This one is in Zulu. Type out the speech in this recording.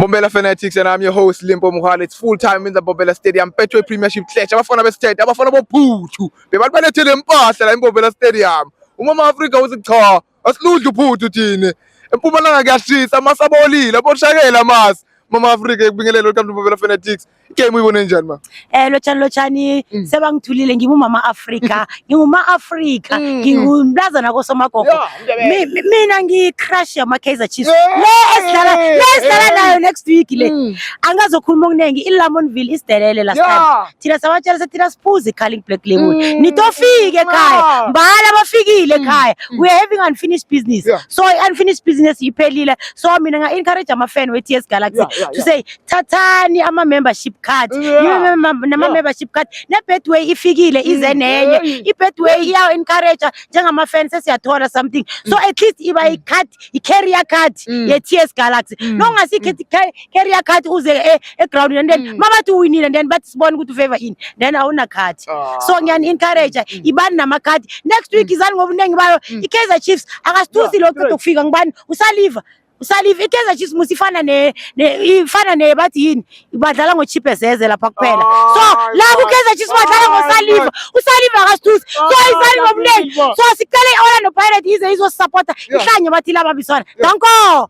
Mbombela Fanatics, and I'm your host Limpo Muhale. It's full time in the Mbombela Stadium. Betway Premiership Clash. Abafana be-state, abafana bophuthu. Bebalethele impahla la eMbombela Stadium. Umama Afrika uzicha, asiludla uphuthu thina. Empumalanga kuyashisa, amasabolile, aboshakela mas. Mama Afrika ekubingelele welcome to Mbombela Fanatics. Game uyibone njani ma? Lochani sebangithulile ngimumama Afrika, nginguma Afrika, ngingumntazana kosomagogo. Mina ngicrush ama Kaizer Chiefs. Lesidlala nayo next week le. Angazokhuluma okunengi iLamontville isidelele last time. Thina sabatshela sethi thina siphuze calling black label. Nitofike ekhaya, mbala bafikile ekhaya. We are having unfinished business. So unfinished business iphelile. So mina nga encourage ama fan we TS Galaxy to say thathani ama membership card. Nama membership card ne Betway ifikile ize nenye iBetway iya encourage njengama fans siyathola something, so at least iba i-card i-carrier card ye TS Galaxy nongasikhethi carrier card uze ground and then mabathi uwinile and then bathi sibone ukuthi favor in then awuna card. So ngiyani encourage ibani nama card next week izani ngobunengi bayo iKaizer Chiefs akasithusi lokho ukufika ngibani usalive iKaizer Chiefs musifana ifana bathi yini ibadlala ngochipezeze lapha kuphela. So labo iKaizer Chiefs badlala usalive akasithusi, so izani ngobunengi, so sicela iOrlando Pirates ize izosupporta ihlanye bathi laba biswana danko.